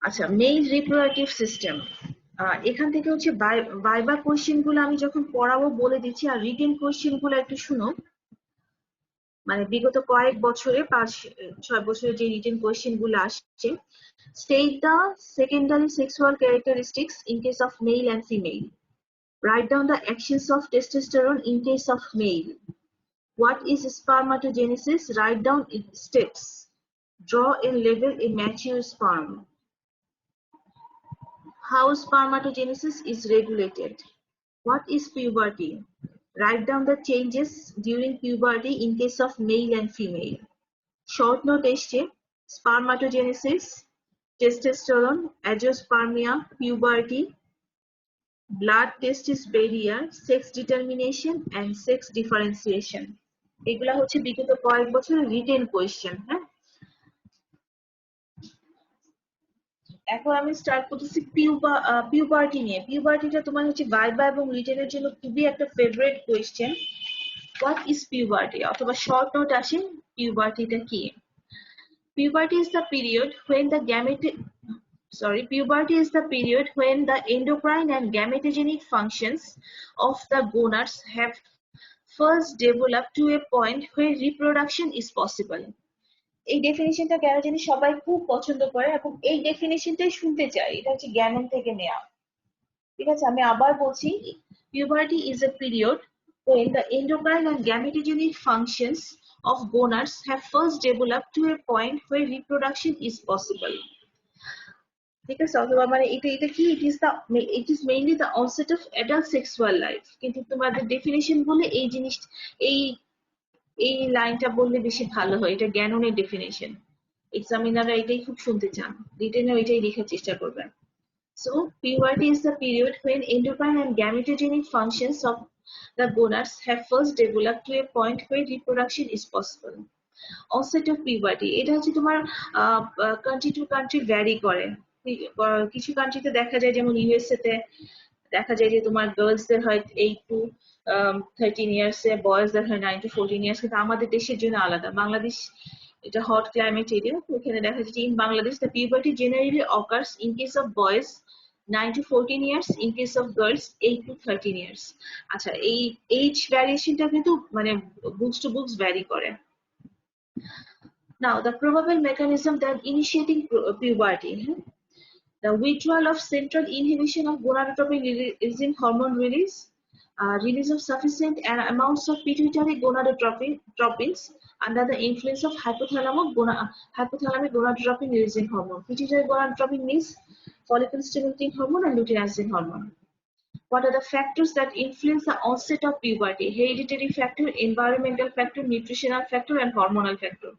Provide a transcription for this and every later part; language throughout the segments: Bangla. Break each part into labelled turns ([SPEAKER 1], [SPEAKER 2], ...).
[SPEAKER 1] আচ্ছা, মেল রিপ্রোডাক্টিভ সিস্টেম। এখান থেকে হচ্ছে ভাইবা কোয়েশ্চেন গুলো আমি যখন পড়াবো বলে দিচ্ছি, আর রিটেন কোয়েশ্চেন গুলো একটু শুনো। মানে বিগত কয়েক বছরে 5-6 বছরে যে রিটেন কোয়েশ্চেন গুলো আসছে। State the secondary sexual characteristics in case of male and female. Write down the actions of testosterone in case of male. What is spermatogenesis? Write down its steps. Draw and label a mature sperm. How spermatogenesis is regulated? What is puberty? Write down the changes during puberty in case of male and female. Short note এসছে spermatogenesis, testosterone, agiospermia, puberty, blood testis barrier, sex determination and sex differentiation. এগুলা হচ্ছে বিগত কয়েক বছরের রিটেন কোয়েশ্চেন। হ্যাঁ, এখন আমি স্টার্ট করতেছি পিউবার্টি নিয়ে। পিউবার্টিটা তোমার হচ্ছে ভাইবা এবং রিটেনের জন্য খুবই একটা favourite question. What is puberty, অথবা শর্ট নোট আসে পিউবার্টিটা কি। Puberty is the period when the puberty is the period when the endocrine and gametogenic functions of the gonads have first developed to a point where reproduction is possible. এই ডেফিনিশনটা কেন জানি সবাই খুব পছন্দ করে এবং এই ডেফিনিশনটাই শুনতে চাই, এটা হচ্ছে জ্ঞান থেকে নেওয়া। ঠিক আছে, আমি আবার বলছি, puberty is a period when the endocrine and gametogenic functions of gonads have first developed to a point where reproduction is possible. ঠিক আছে, অথবা মানে এটা কি, it is mainly the onset of adult sexual life. কিন্তু তোমাদের ডেফিনিশন বলে এই জিনিস, এই এই লাইনটা বললে বেশি ভালো হয়। এটা জ্ঞানের ডেফিনিশন, এক্সামিনাররা এটাই খুব শুনতে চান, রিটেনেও এটাই লেখার চেষ্টা করবেন। So, puberty is the period when endocrine and gametogenic functions of the gonads have first developed to a point where reproduction is possible. Onset of puberty, এটা হচ্ছে তোমার কান্ট্রি টু কান্ট্রি ভ্যারি করে। কিছু কান্ট্রিতে দেখা যায়, যেমন ইউএসএ তে দেখা যায় যে তোমার গার্লসদের হয় 8 to 13 ইয়ার্সে, বয়েজদের হয় 9 to 14 ইয়ার্স। কিন্তু আমাদের দেশের জন্য আলাদা। বাংলাদেশ এটা হট ক্লাইমেট এরিয়া, ওখানে দেখা যাচ্ছে in Bangladesh the puberty generally occurs in case of boys 9 to 14 years, in case of girls 8 to 13 years. আচ্ছা, এই এজ ভ্যারিয়েশনটা কিন্তু মানে বুকস টু বুকস ভ্যারি করে। Now, the probable mechanism that initiating puberty. The withdrawal of central inhibition of gonadotropin releasing hormone release, release of sufficient amounts of pituitary gonadotropins under the influence of hypothalamic gonadotropin releasing hormone. Pituitary gonadotropin means follicle stimulating hormone and luteinizing hormone. What are the factors that influence the onset of puberty? Hereditary factor, environmental factor, nutritional factor and hormonal factor.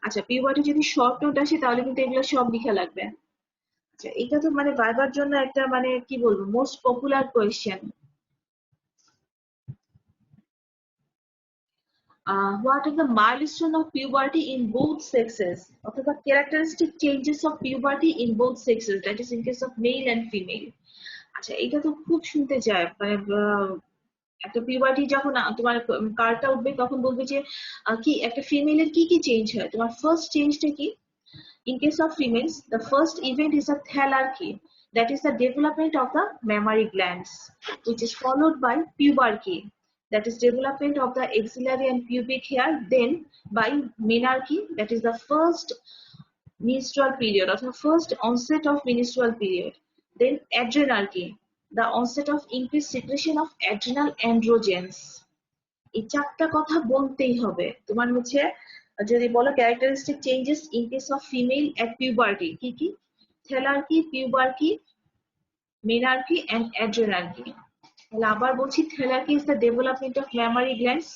[SPEAKER 1] আচ্ছা, পিউবার্টি যদি শর্ট নোট আসে তাহলে কিন্তু এগুলো সব লিখা লাগবে। আচ্ছা, এটা তো মানে ভাইবার জন্য একটা মানে কি বলবো most popular question. What are the milestone of puberty in both sexes? অথবা characteristic changes of puberty in both sexes, that is in case of male and female. আচ্ছা, এটা তো খুব শুনতে চায়, মানে একটা পিউবার্টি যখন তোমার কার্ডটা উঠবে তখন বলবে যে কি একটা ফিমেলের কি কি চেঞ্জ হয়। তোমার ফার্স্ট চেঞ্জটা কি? In case of females, the first event is a thalarchy, that is the development of the mammary glands, which is followed by pubarchy, that is development of the axillary and pubic hair, then by menarche, that is the first menstrual period or the first onset of menstrual period, then adrenarche, the onset of increased secretion of adrenal androgens. এই চারটা কথা বলতেই হবে তোমার হচ্ছে। যদি বলো characteristic changes in case of female at puberty, কি কি? Thelarche, pubarche, menarche and adrenarche. তাহলে আবার বলছি, thelarche is the development of mammary glands,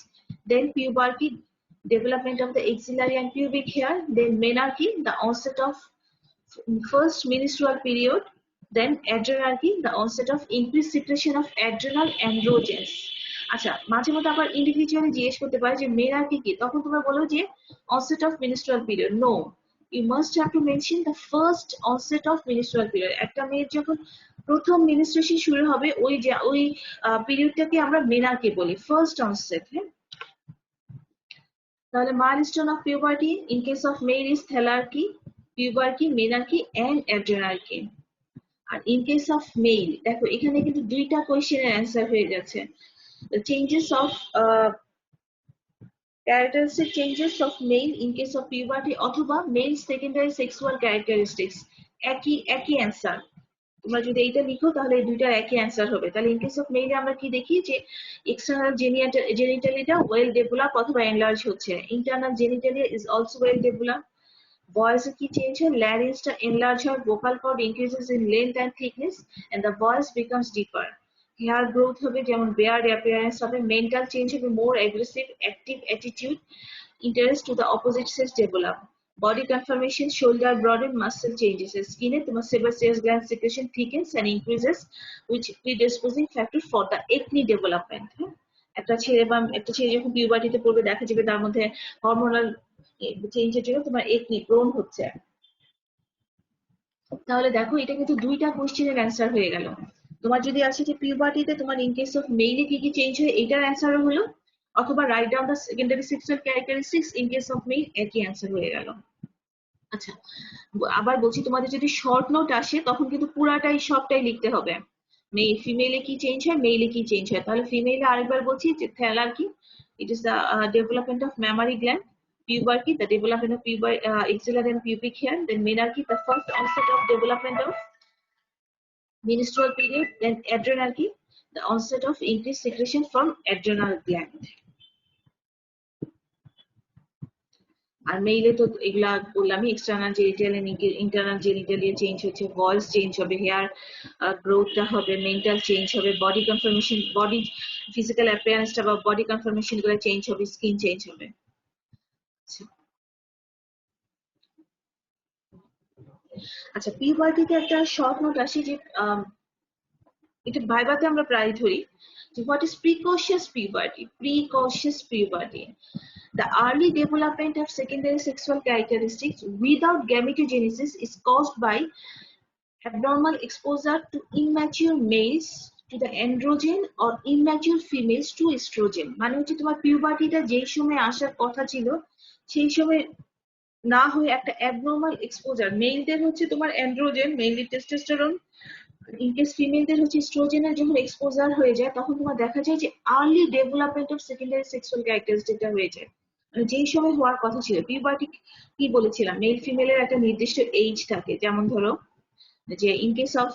[SPEAKER 1] then puberty, development of the axillary and pubic hair, then menarche, the onset of first menstrual period, then adrenarche, the onset of increased secretion of adrenal androgens. আচ্ছা, মাঝে মধ্যে আবার ইন্ডিভিজুয়ালি জিজ্ঞেস করতে পারে যে মেনার্কি কি, তখন তোমরা বলো যে onset of menstrual period. No, you must have to mention the first onset of menstrual period. একটা মেয়ের যখন প্রথম মেনস্ট্রুয়েশন শুরু হবে ওই পিরিয়ডটাকে আমরা মেনার্কি বলি, ফার্স্ট অনসেট। হ্যাঁ, তাহলে milestone of puberty in case of male is thalarchy, puberty, menarche and adrenarche. R in case of male, দেখো এখানে কিন্তু দুইটা কোয়েশ্চেনের অ্যান্সার হয়ে যাচ্ছে। The changes of characteristic changes of male in case of puberty অথবা male secondary sexual characteristics, একই অ্যান্সার। তোমরা যদি এইটা লিখো তাহলে এই দুইটার একই অ্যান্সার হবে। তাহলে ইন কেস অফ মেইলে আমরা কি দেখি যে এক্সটার্নাল জেনিটালিটা ওয়েল ডেভেলপ অথবা এনলার্জ হচ্ছে, internal genitalia is also well develop. ভয়েসে কি চেঞ্জ হয়, ল্যারিংসটা এনলার্জ হয়, vocal cord increases in length and thickness and the voice becomes deeper. Hair growth হবে, যেমন বেয়ার্ড অ্যাপিয়ারেন্স হবে। মেন্টাল চেঞ্জ হবে, more aggressive active attitude, interest to the opposite sex develop. Body conformation, shoulder broaden, muscle changes. Skin তোমার sebaceous gland secretion thickens and increases, which predisposing factor for the acne development. একটা ছেলে যখন পিউবার্টিতে পড়বে দেখা যাবে তার মধ্যে হরমোনাল চেঞ্জের জন্য তোমার একনি প্রোন হচ্ছে। তাহলে দেখো এটা কিন্তু দুইটা কোশ্চেনের অ্যান্সার হয়ে গেল। তোমার যদি আছে যে পিউবার্টিতে তোমার ইন কেস অফ মেইলে কি কি চেঞ্জ হয় এটার অ্যান্সারও হলো, অথবা write down the secondary sexual characteristics in case of male, একই অ্যান্সার হয়ে গেল। আচ্ছা, আবার বলছি তোমাদের যদি শর্ট নোট আসে তখন কিন্তু পুরাটাই সবটাই লিখতে হবে। ফিমেলে কি চেঞ্জ হয়, মেইলে কি চেঞ্জ হয়। তাহলে ফিমেলে আরেকবার বলছি যে থ্যালার্কি, it is the development of mammary gland. Puberty, the development of axillary and pubic hair. Then menarche, the first onset of development of menstrual period. Then adrenarche, the onset of increased secretion from adrenal gland. আর মেইলে তো এগুলা বললামই, external genital and internal genitalia change হচ্ছে, ভয়েস চেঞ্জ হবে, হেয়ার গ্রোথটা হবে, মেন্টাল চেঞ্জ হবে, বডি কনফার্মেশন, বডি ফিজিক্যাল অ্যাপিয়ারেন্সটা বা বডি কনফার্মেশন গুলো চেঞ্জ হবে, স্কিন চেঞ্জ হবে। আচ্ছা, পিউবার্টিতে একটা শর্ট নোট আসে যে এটা ভাইভাতে আমরা প্রায় ধরি যে what is precocious puberty. Precocious puberty, the early development of secondary sexual characteristics without gametogenesis is caused by abnormal exposure to immature males to the androgen or immature females to estrogen. মানে হচ্ছে তোমার পিউবার্টিটা যেই সময় আসার কথা ছিল সেই সময় না হয়ে একটা অ্যাবনর্মাল এক্সপোজার, মেলদের হচ্ছে তোমার অ্যান্ড্রোজেন মেইনলি টেস্টোস্টেরন, ইনকেস ফিমেলদের হচ্ছে এস্ট্রোজেনের যখন এক্সপোজার হয়ে যায় তখন তোমার দেখা যায় যে early development of secondary sexual ক্যারেক্টারিস্টিকটা হয়ে যায়, মানে যেই সময় হওয়ার কথা ছিল। পিউবার্টি কি বলেছিলাম, মেল ফিমেলের একটা নির্দিষ্ট এইজ থাকে, যেমন ধরো যে ইন কেস অফ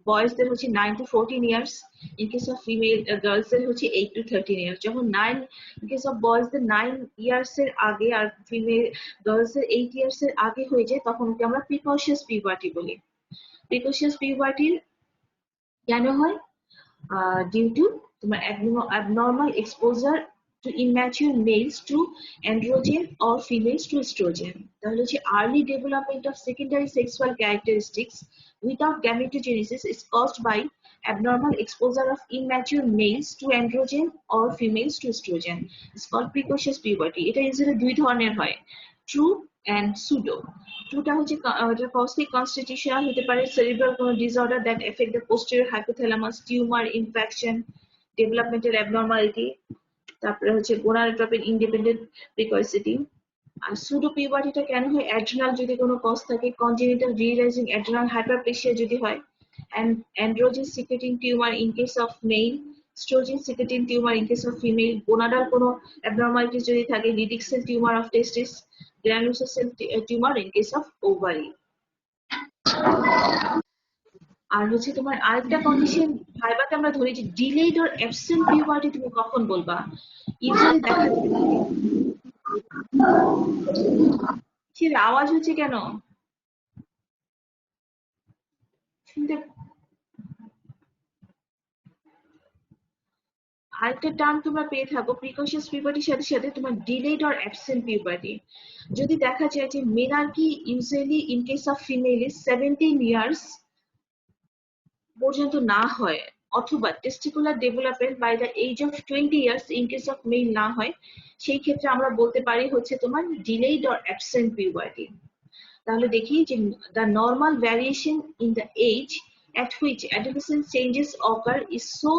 [SPEAKER 1] বয়েজদের হচ্ছে 9 to 14 years, in case of female গার্লসদের হচ্ছে 8 to 13 ইয়ার্স। যখন 9 ইন কেস অফ বয়েজদের 9 ইয়ার্স এর আগে আর ফিমেল গার্লসদের 8 ইয়ার্স এর আগে হয়ে যায় তখন ওকে আমরা প্রিকশিয়াস পিউবার্টি বলি। প্রিকশিয়াস পিউবার্টি কেন হয়? ডিউ টু তোমার abnormal exposure to immature males to androgen or females to estrogen. তাহলে হচ্ছে early development of secondary sexual characteristics without gametogenesis is caused by abnormal exposure of immature males to androgen or females to estrogen. It's called precocious puberty. এটা ইউজুয়ালি দুই ধরনের হয়, ট্রু and pseudo. ট্রুটা হচ্ছে costly constitutional হতে পারে, cerebral কোনো disorder that affect the posterior hypothalamus, tumor, infection, developmental abnormality, তারপরে হচ্ছে gonadotropin independent precocity। আর pseudo pubertyটা কেন হয়? adrenal যদি কোনো কজ থাকে, congenital realizing adrenal hyperplasia যদি হয়, and androgen secreting tumor in case of male, estrogen secreting tumor in case of female, gonadal কোনো abnormality যদি থাকে, lytic cell tumor of testis, granulosa cell tumor in case of ovary। আর হচ্ছে তোমার আরেকটা কন্ডিশন ভাইবাতে আমরা ধরি যে ডিলেড অর অ্যাবসেন্ট পিউবার্টি তুমি কখন বলবা? ইউজুয়ালি দেখা যায় আওয়াজ হচ্ছে কেন শুনতে। আরেকটা টার্ম তোমরা পেয়ে থাকো প্রিকশিয়াস পিউবার্টির সাথে সাথে তোমার ডিলেড অর অ্যাবসেন্ট পিউবার্টি। যদি দেখা যায় যে menarche usually in case of female 17 years পর্যন্ত না হয়, অথবা testicular development by the age of 20 years in case of male না হয়, সেই ক্ষেত্রে আমরা বলতে পারি হচ্ছে তোমার ডিলেড অর অ্যাবসেন্ট পিউবার্টি। তাহলে দেখি যে the normal variation in the age at which adolescent changes occur is so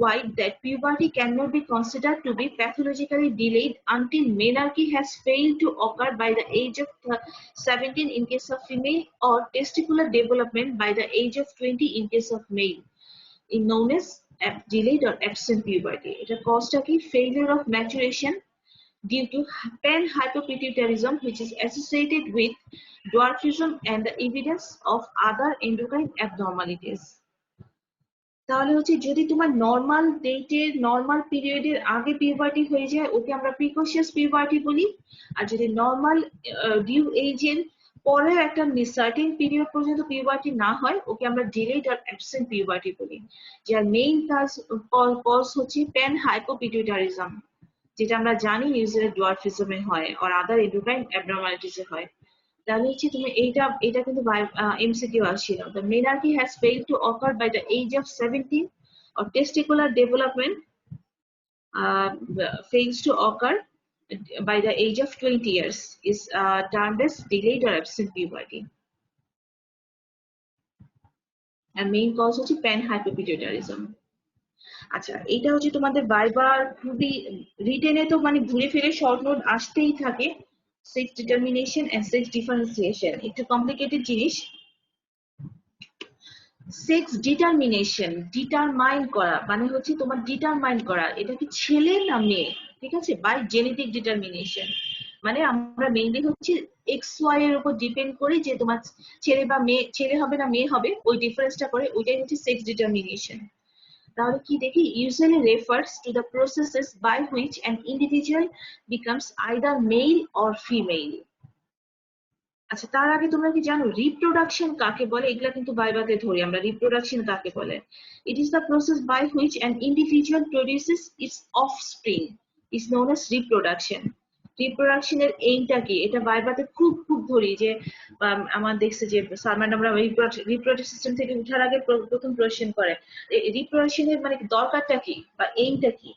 [SPEAKER 1] White that puberty cannot be considered to be pathologically delayed until menarche has failed to occur by the age of 17 in case of female, or testicular development by the age of 20 in case of male, is known as delayed or absent puberty. এটা কজটা কি? Failure of maturation due to panhypopituitarism, which is associated with dwarfism and the evidence of other endocrine abnormalities. তাহলে হচ্ছে যদি তোমার নর্মাল ডেটের নর্মাল পিরিয়ডের আগে পিউবার্টি হয়ে যায় ওকে আমরা প্রিকশিয়াস পিউবার্টি বলি, আর যদি নর্মাল ডিউ এজের পরেও একটা সার্টেন পিরিয়ড পর্যন্ত পিউবার্টি না হয় ওকে আমরা ডিলেড আর অ্যাবসেন্ট পিউবার্টি বলি, যার মেইন কজ হচ্ছে প্যানহাইপোপিটুইটারিজম, যেটা আমরা জানি ইউজুয়ালি ডোয়ার্ফিজমে হয় আর আদার এন্ডোক্রাইন অ্যাবনরমালিটিসে হয়। তাহলে হচ্ছে তুমি এটা কিন্তু এমসিকিউ আসছিল। The menarche has failed to occur by the age of 17 or testicular development fails to occur by the age of 20 years is termed as delayed or absent puberty. And main cause হচ্ছে panhypopituitarism. আচ্ছা, এইটা হচ্ছে তোমাদের বারবার খুবই রিটেনে তো মানে ঘুরে ফিরে শর্ট নোট আসতেই থাকে। Sex determination and sex differentiation একটু কমপ্লিকেটেড জিনিস। সেক্স ডিটারমিনেশন, ডিটারমাইন করা মানে হচ্ছে তোমার ডিটারমাইন করা এটা কি ছেলে না মেয়ে, ঠিক আছে, বাই জেনেটিক ডিটারমিনেশন। মানে আমরা মেইনলি হচ্ছে এক্স ওয়াই এর উপর ডিপেন্ড করি যে তোমার ছেলে বা মেয়ে, ছেলে হবে না মেয়ে হবে, ওই ডিফারেন্সটা করে, ওইটাই হচ্ছে সেক্স ডিটারমিনেশন। তাহলে কি দেখি, usually refers to the processes by which an individual becomes either male or female. আচ্ছা, তার আগে তোমরা কি জানো রিপ্রোডাকশন কাকে বলে? এগুলা কিন্তু বাইবাতে ধরি আমরা, রিপ্রোডাকশন কাকে বলে? It is the process by which an individual produces its offspring is known as reproduction. রিপ্রোডাকশনের এইমটা কি? এটা বাইবাতে খুব খুব ধরি যে আমার দেখছে যে স্যার ম্যাডামরা রিপ্রোডাক্টিভ সিস্টেম থেকে উঠার আগে প্রথম কোয়েশ্চেন করে রিপ্রোডাকশনের মানে দরকারটা কি বা এইমটা কি?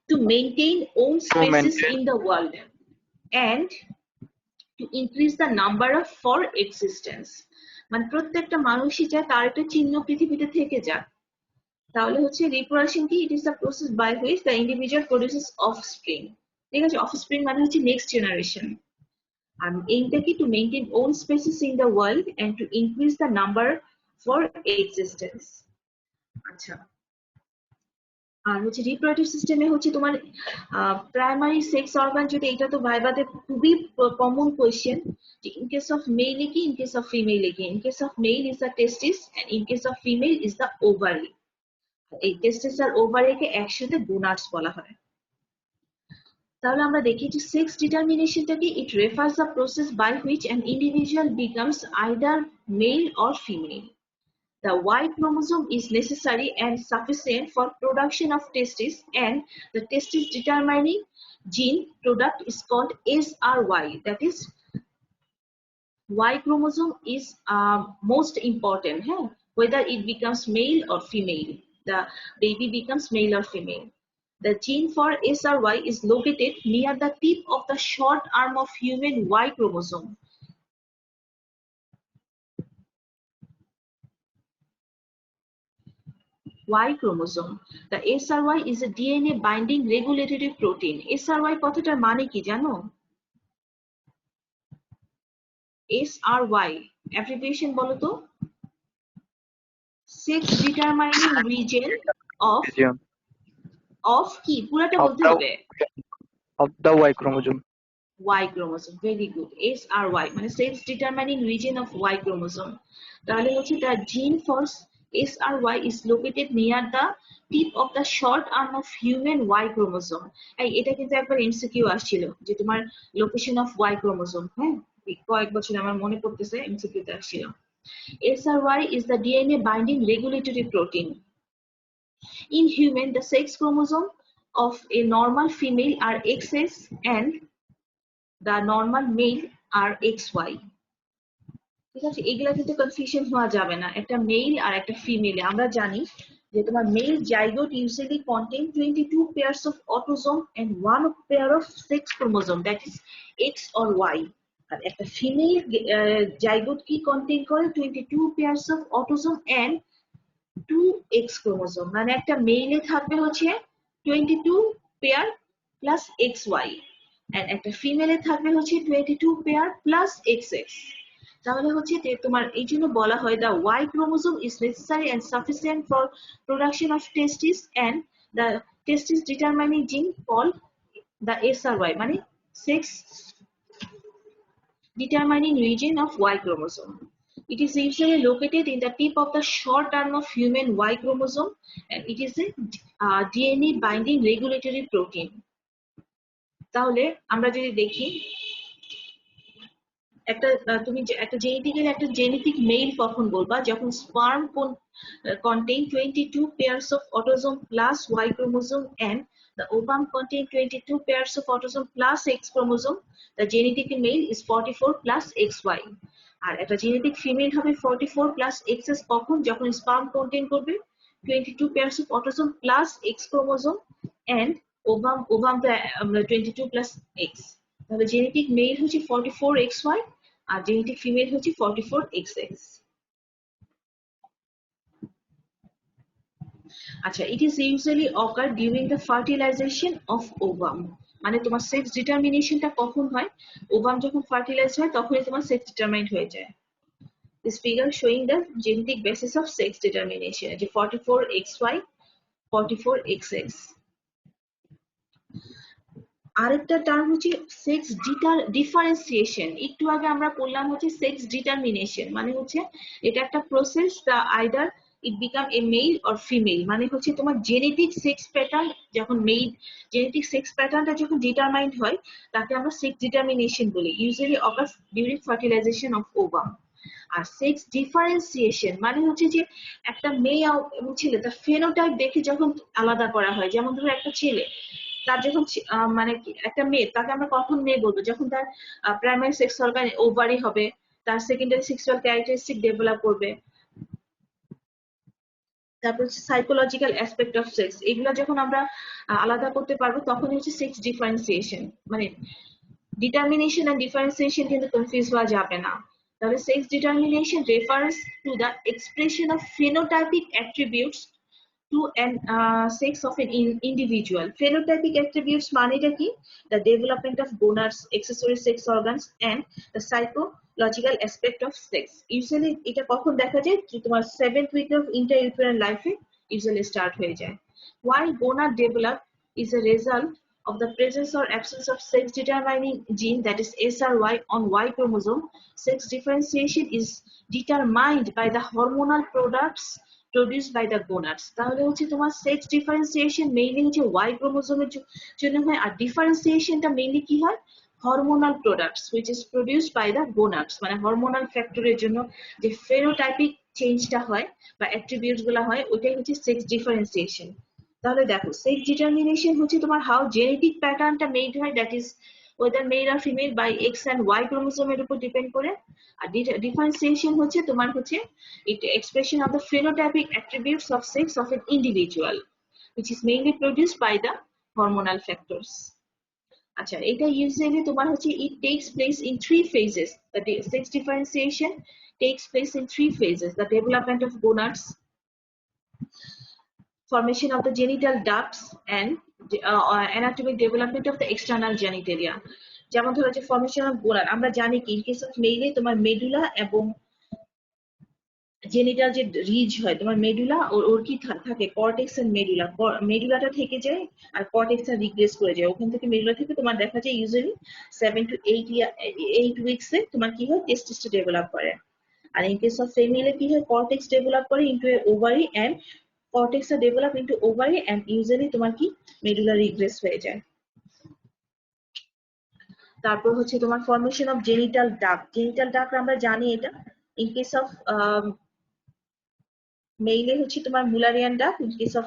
[SPEAKER 1] To maintain own species in the world and to increase the number of for existence. মানে প্রত্যেকটা মানুষই চায় তার একটা চিহ্ন পৃথিবীতে থেকে যাক। তাহলে হচ্ছে রিপ্রোডাকশন কি? It is the process by which the individual produces offspring. ঠিক আছে, অফস্প্রিং মানে হচ্ছে নেক্সট জেনারেশন। আর এইমটা কি? To maintain own species in the world and to increase the number for existence. আচ্ছা, আর হচ্ছে রিপ্রোডাক্টিভ সিস্টেমে হচ্ছে তোমার প্রাইমারি সেক্স অর্গান, যদি এটা তো ভাইবাতে খুবই কমন কোয়েশ্চেন যে ইন কেস অফ মেল কি, ইন কেস অফ ফিমেল কি। In case of male is the testis and in case of female is the ovary. এই টেস্টিস আর ওভারিকে একসাথে গোনাডস বলা হয়। তাহলে আমরা দেখি যে সেক্স ডিটারমিনেশনটা কি? It refers the process by which an individual becomes either male or female. The Y chromosome is necessary and sufficient for production of testes, and the testis determining gene product is called SRY. That is, Y chromosome is most important, whether it becomes male or female. The baby becomes male or female. The gene for SRY is located near the tip of the short arm of human Y chromosome. Y chromosome. The SRY is a DNA binding regulatory protein. SRY কথাটার মানে কি জানো? SRY abbreviation বলো তো? Sex determining region of কি? পুরাটা বলতে হবে।
[SPEAKER 2] Of the Y chromosome.
[SPEAKER 1] Y chromosome, very good. SRY মানে sex determining region of Y chromosome. তাহলে হচ্ছে the gene for SRY is located near the tip of the short arm of human Y chromosome. এটা কিন্তু একবার এমসিকিউ আসছিল যে তোমার লোকেশন অফ Y chromosome, কয়েক বছর আমার মনে পড়তেছে এমসিকিউতে আসছিল। SRY is the DNA binding regulatory protein. In human, the sex chromosome of a normal female are XX and the normal male are XY. ঠিক আছে, এগুলা কিন্তু কনফিউশন হওয়া যাবে না। একটা মেল আর একটা ফিমেলে আমরা জানি যে তোমার male zygote usually contain 22 pairs of autosome and 1 pair of sex chromosome, that is X or Y. আর একটা ফিমেল জাইগোট কি কন্টেইন করে 22 pairs of autosome and 2x chromosome, মানে একটা মেইলে থাকবে হচ্ছে 22 পেয়ার প্লাস XY, এন্ড একটা ফিমেলে থাকবে হচ্ছে 22 পেয়ার প্লাস XX। তাহলে হচ্ছে তোমার এই জন্য বলা হয় the Y chromosome is necessary and sufficient for production of testes and the testis determining gene called the SRY, মানে sex determining region of Y chromosome. It is usually located in the tip of the short arm of human Y chromosome, and it is a DNA binding regulatory protein. তাহলে আমরা যদি দেখি একটা তুমি একটা জেনেটিক্যালি একটা জেনেটিক মেইল কখন বলবা, যখন sperm contain 22 pairs of autosome plus Y chromosome and the ovum contain 22 pairs of autosome plus X chromosome. The genetic male is 44 plus XY. আর একটা জেনেটিক ফিমেল হবে 44 plus XS কখন, যখন স্পার্ম কন্টেইন করবে 22 pairs of autosome plus X chromosome and ovum the 22 plus X. তাহলে জেনেটিক মেল হচ্ছে 44XY আর জেনেটিক ফিমেল হচ্ছে 44XX। আচ্ছা, it is usually occur during the fertilization of ovum, মানে তোমার সেক্স ডিটারমিনেশনটা কখন হয়, ওভাম যখন ফার্টিলাইজ হয় তখনই তোমার সেক্স ডিটারমাইন্ড হয়ে যায়। This figure showing the genetic basis of sex determination, যে 44XY 44XX। আরেকটা টার্ম হচ্ছে সেক্স ডিফারেন্সিয়েশন। একটু আগে আমরা বললাম হচ্ছে সেক্স ডিটারমিনেশন, মানে হচ্ছে এটা একটা process the either it become a male or female, মানে হচ্ছে তোমার জেনেটিক সেক্স প্যাটার্ন যখন মেল জেনেটিক সেক্স প্যাটার্নটা যখন ডিটারমাইন্ড হয় তাকে আমরা সেক্স ডিটারমিনেশন বলি, usually occurs during fertilisation of ovum. আর সেক্স ডিফারেন্সিয়েশন মানে হচ্ছে যে একটা মেয়ে এবং ছেলে তার ফেনোটাইপ দেখে যখন আলাদা করা হয়, যেমন ধরো একটা ছেলে তার যখন মানে একটা মেয়ে তাকে আমরা কখন মেয়ে বলবো, যখন তার প্রাইমারি সেক্স অর্গান ওভারি হবে, তার সেকেন্ডারি সেক্সুয়াল ক্যারেক্টারিস্টিক ডেভেলপ করবে, তারপর হচ্ছে সাইকোলজিক্যাল অ্যাসপেক্ট অফ সেক্স, এগুলো যখন আমরা আলাদা করতে পারবো তখনই হচ্ছে সেক্স ডিফারেন্সিয়েশন। মানে ডিটারমিনেশন এন্ড ডিফারেন্সিয়েশন কিন্তু কনফিউজ হওয়া যাবে না। তাহলে sex determination refers to the expression of phenotypic attributes to an sex of an individual. Phenotypic attributes মানেটা কি? The development of gonads, accessory sex organs and the psychological aspect of sex. Usually এটা কখন দেখা যায়, যে তোমার 7th week of intrauterine life usually start হয়ে যায়। Why gonad develop is a result of the presence or absence of sex determining gene, that is SRY, on Y chromosome. Sex differentiation is determined by the hormonal products produced by the gonads. তাহলে হচ্ছে তোমার সেক্স ডিফারেন্সিয়েশন মেইনলি হচ্ছে ওয়াই ক্রোমোজোমের জন্য হয়, আর ডিফারেন্সিয়েশনটা মেইনলি কি হয়, hormonal products which is produced by the gonads, মানে হরমোনাল ফ্যাক্টরের জন্য যে ফেনোটাইপিক চেঞ্জটা হয় বা অ্যাট্রিবিউটস গুলো হয় ওইটাই হচ্ছে সেক্স ডিফারেন্সিয়েশন। তাহলে দেখো সেক্স ডিটারমিনেশন হচ্ছে তোমার হাউ জেনেটিক প্যাটার্নটা মেড হয়, that is whether male or female by X and Y ক্রোমোজোমের উপর ডিপেন্ড করে। আর ডিফারেন্সিয়েশন হচ্ছে তোমার হচ্ছে it expression of the phenotypic attributes of sex of an individual, which is mainly produced by the hormonal factors. আচ্ছা, এটা usually তোমার হচ্ছে it takes place in 3 phases. The sex differentiation takes place in 3 phases: the development of gonads, formation of the genital ducts, and anatomic development of the external genitalia. যেমন ধরো যে ফর্মেশন অফ গোনাড, আমরা জানি কি ইন কেস অফ মেইলে তোমার মেডুলা এবং জেনিটাল যে রিজ হয়, তোমার মেডুলা ওর কি থাকে, কর্টেক্স এন্ড মেডুলা, মেডুলাটা থেকে যায় আর কর্টেক্সটা রিগ্রেস করে যায়, ওখান থেকে মেডুলা থেকে তোমার দেখা যায় ইউজুয়ালি 7 to 8 উইকসে তোমার কি হয়, টেস্টিসটা ডেভেলপ করে। আর ইন কেস অফ ফিমেলে কি হয়, কর্টেক্স ডেভেলপ করে ইনটু এ ওভারি এন্ড কর্টেক্সটা develop into ovary and usually তোমার কি মেডুলা রিগ্রেস হয়ে যায়। তারপর হচ্ছে তোমার formation of genital duct. Genital duct আমরা জানি এটা ইন কেস অফ মেইলে হচ্ছে তোমার mullerian duct, in case of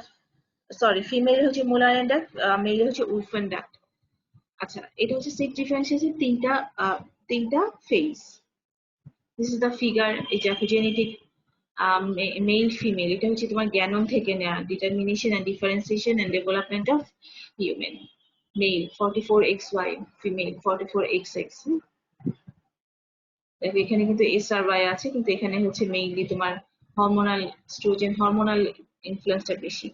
[SPEAKER 1] female হচ্ছে মুলারিয়ান ডাক্ট, মেইলে হচ্ছে উলফেন ডাক্ট। আচ্ছা, এটা হচ্ছে সেক্স ডিফারেন্সিয়েশন তিনটা ফেজ। দিস ইজ দ্য ফিগার, এই যে জেনেটিক মেল ফিমেল, এটা হচ্ছে তোমার জ্ঞানম থেকে নেওয়া, determination and differentiation and development of human. Male 44XY, female 44XX। দেখো এখানে কিন্তু SRY আছে, কিন্তু এখানে হচ্ছে মেইনলি তোমার হরমোনাল স্ট্রোজেন হরমোনাল ইনফ্লুয়েন্সটা বেশি।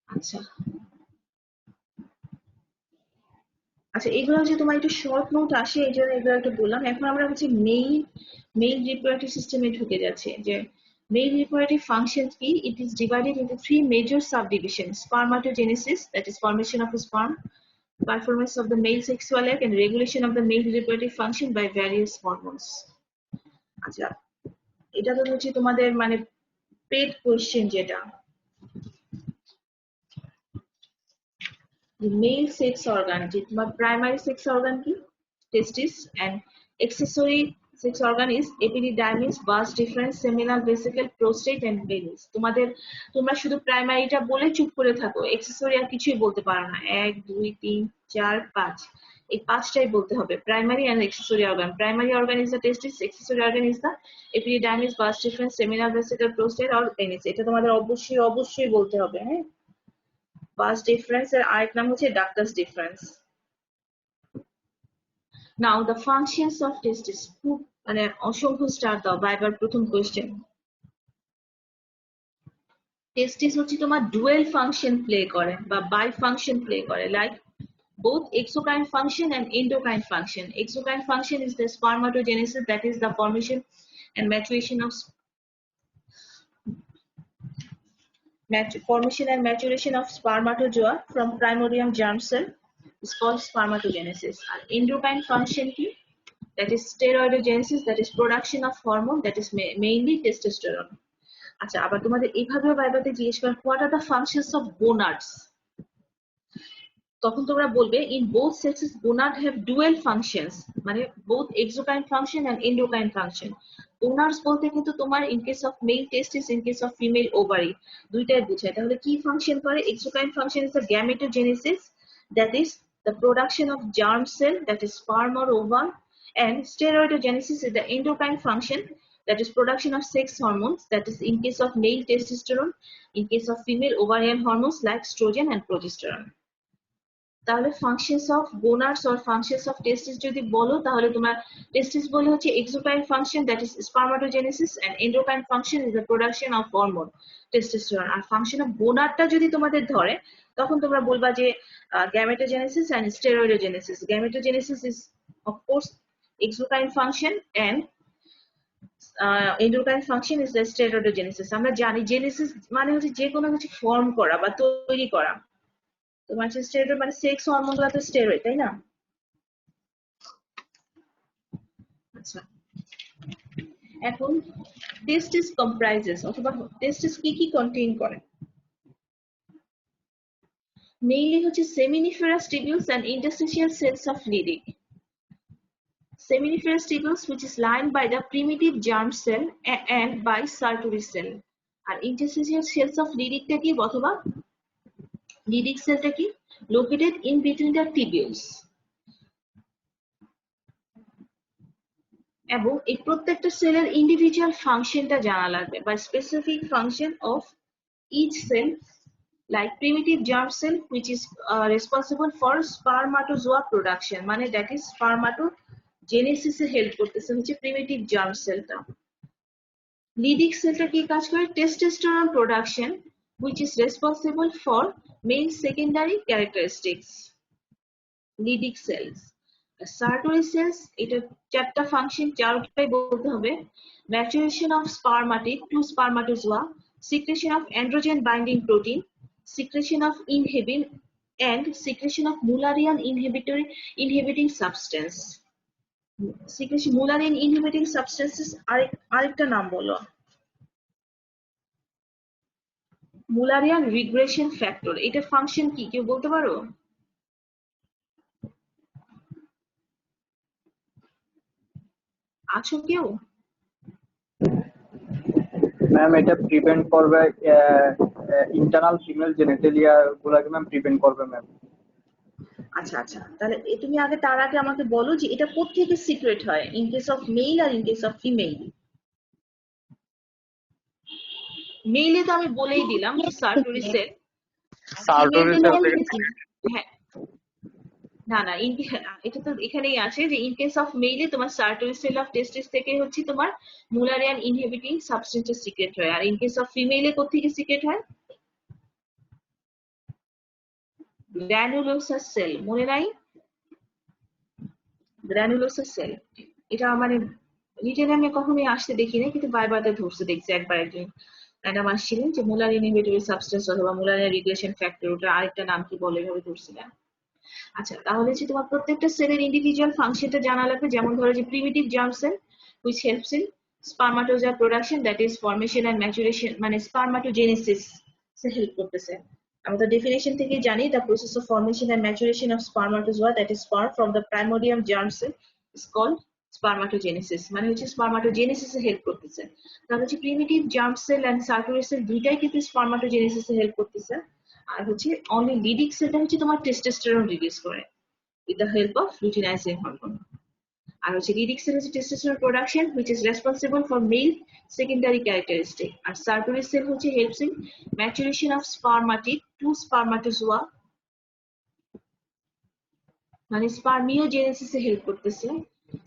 [SPEAKER 1] আচ্ছা আচ্ছা, এগুলো হচ্ছে তোমার একটু শর্ট নোট আসে, এই জন্য এগুলো একটু বললাম। এখন আমরা হচ্ছে মেইল রিপ্রোডাক্টিভ সিস্টেমে ঢুকে যাচ্ছে। যে মেইল রিপ্রোডাক্টিভ ফাংশন কি? It is divided into 3 major subdivisions: spermatogenesis, that is formation of sperm; performance of the male sexual act; and regulation of the male reproductive function by various hormones. আচ্ছা, এটা তো হচ্ছে তোমাদের মানে পেড কোয়েশ্চেন, যেটা the male sex organ, যে তোমার primary sex organ কি? Testis. And accessory sex organ is epididymis, vas deferens, seminal vesicle, prostate and penis. তোমরা শুধু প্রাইমারিটা বলে চুপ করে থাকো, এক্সেসরি আর কিছুই বলতে পারো না। 1 2 3 4 5, এই পাঁচটাই বলতে হবে, primary and accessory organ. Primary organ is the testis, accessory organ is the epididymis, vas deferens, seminal vesicle, prostate or penis। এটা তোমাদের অবশ্যই বলতে হবে। হ্যাঁ, vas deferens এর আরেক নাম হচ্ছে ductus deferens. Now the functions of testis, খুব মানে অসংখ্য স্টার দাও ভাইবার প্রথম কোয়েশ্চেন। টেস্টিস হচ্ছে তোমার ডুয়েল ফাংশন প্লে করে বা বাই ফাংশন প্লে করে, like both exocrine function and endocrine function. Exocrine function is the spermatogenesis, that is the formation and maturation of spermatozoa from primordium germ cell is called spermatogenesis. And endocrine function কি? That is steroidogenesis, that is production of hormone, that is mainly testosterone. আচ্ছা, আবার তোমাদের এইভাবেও ভাইবাতে জিজ্ঞেস করে what are the functions of gonads, তখন তোমরা বলবে in both sexes gonad have dual functions, মানে both exocrine function and endocrine function. gonads বলতে কিন্তু তোমার in case of male testis, in case of female ovary দুইটাই বোঝায়। তাহলে কি ফাংশন করে? exocrine function is the gametogenesis, that is the production of germ cell, that is sperm or ovum, and steroidogenesis is the endocrine function, that is production of sex hormones, that is in case of male testosterone, in case of female ovarian hormones like estrogen and progesterone. তাহলে functions of gonads or functions of testis যদি বলো, তাহলে তোমার টেস্টিস বলে হচ্ছে exocrine function, that is spermatogenesis, and endocrine function is the production of hormone testosterone. আর ফাংশন অফ গোনাডটা যদি তোমাদের ধরে, তখন তোমরা বলবা যে gametogenesis and steroidogenesis. Gametogenesis is of course exocrine function and endocrine function is the steroidogenesis. আমরা জানি জেনেসিস মানে হচ্ছে যে কোনো কিছু ফর্ম করা বা তৈরি করা। তোমার স্টেরয়েড মানে সেক্স হরমোন গুলো তো স্টেরয়েড, তাই না? আচ্ছা, এখন টেস্টিস কম্প্রাইজেস অথবা টেস্টিস কি কি কন্টেইন করে? মেইনলি হচ্ছে seminiferous tubules and interstitial cells of Leydig. Seminiferous tubules which is lined by the primitive germ cell and by Sertoli cell. R interstitial cells of Leydig টা কি অথবা Leydig cellটা কি? Located in between the tubules. এবং এই প্রত্যেকটা সেলের ইন্ডিভিজুয়াল ফাংশনটা জানা লাগবে বা specific function of each cell, like primitive germ cell which is responsible for spermatozoa production, মানে দ্যাট ইজ স্পারমাটোজেনেসিসে হেল্প করতেছে হচ্ছে প্রিমিটিভ জার্ম সেলটা। লিডিক সেলটা কি কাজ করে? Testosterone production which is responsible for main secondary characteristics. Leydig cells. Sertoli cells, এটা চারটা ফাংশন, চারটাই বলতে হবে। Maturation of spermatid to spermatozoa, secretion of androgen binding protein, secretion of inhibin, and secretion of Mullerian inhibiting substance. Secretion Mullerian inhibiting substances আরেকটা নাম বলো। Mullerian regression factor, এটা ফাংশন কি কেউ বলতে পারো? আছো কেউ?
[SPEAKER 2] ম্যাম এটা প্রিভেন্ট করবে ইন্টারনাল ফিমেল জেনিটালিয়া গুলাকে ম্যাম প্রিভেন্ট করবে ম্যাম।
[SPEAKER 1] আচ্ছা আচ্ছা, তাহলে তুমি আগে তার আগে আমাকে বলো যে এটা কোত্থেকে সিক্রেট হয়, ইন কেস অফ মেল আর ইন কেস অফ ফিমেল। মেইলে তো আমি বলেই দিলাম যে সার্টরি সেল।
[SPEAKER 2] সার্টরি সেল থেকে
[SPEAKER 1] হ্যাঁ, না না এটা তো এখানেই আছে যে ইন কেস অফ মেইলে তোমার সার্টোরি সেল অফ টেস্টিস থেকে হচ্ছে তোমার মুলারিয়ান ইনহিবিটিং সাবস্টেন্সের সিক্রেট হয়, আর ইন কেস অফ ফিমেইলে কোত্থেকে সিক্রেট হয়? গ্র্যানুলোসাস সেল, মনে নাই? গ্র্যানুলোসাস সেল, এটা মানে রিটেনে আমি কখনোই আসতে দেখিনি, কিন্তু বারবারতে ধরছে দেখছি একবার একজন ম্যাডাম আসছিলেন যে মুলার ইনহিবিটরি সাবস্টেন্স অথবা মুলারিয়ান রিগ্রেশন ফ্যাক্টর, ওটা আরেকটা নাম কি বলে এভাবে ধরছিলেন। আচ্ছা, তাহলে হচ্ছে তোমার প্রত্যেকটা সেলের ইন্ডিভিজুয়াল ফাংশনটা জানা লাগবে। যেমন ধরো যে primitive germ sell which helps in spermatozoa production, that is formation and maturation, মানে spermatogenesis সে হেল্প করতেছে। আমরা তো ডেফিনেশন থেকে জানি the process of formation and maturation of spermatozoa, that is sperm from the primordium germ cell, is called spermatogenesis, মানে হচ্ছে spermatogenesis এ হেল্প করতেছে। তাহলে হচ্ছে primitive germ cell and circular cell দুইটাই কিন্তু spermatogenesis এ হেল্প করতেছে। আর হচ্ছে অনলি লিডিক সেলটা হচ্ছে তোমার টেস্টোস্টেরন রিলিজ করে with the help of luteinizing hormone। আর হচ্ছে লিডিক সেল হচ্ছে testosterone production which is responsible for male secondary characteristic, আর সার্কুলার সেল হচ্ছে helps in maturation of spermatid to spermatozoa, মানে স্পার্মিওজেনেসিস এ হেল্প করতেছে,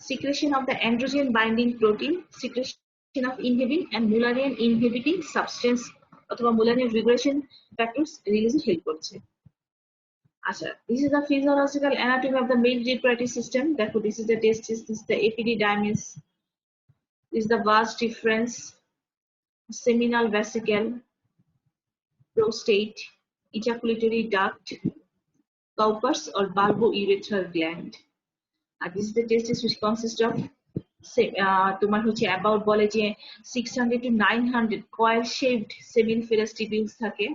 [SPEAKER 1] secretion of the androgen binding protein, secretion of inhibin and Mullerian inhibiting substance অথবা Mullerian regression factors রিলিজে হেল্প করছে। আচ্ছা, this is the physiological anatomy of the male reproductive system. দেখো, this is the testis, this is the epididymis, this is the vas deferens, seminal vesicle, prostate, ejaculatory duct, Cowper's or bulbourethral gland. And this is the testis which consists of তোমার হচ্ছে about বলে যে 600 to 900 coil shaped seminiferous tubules থাকে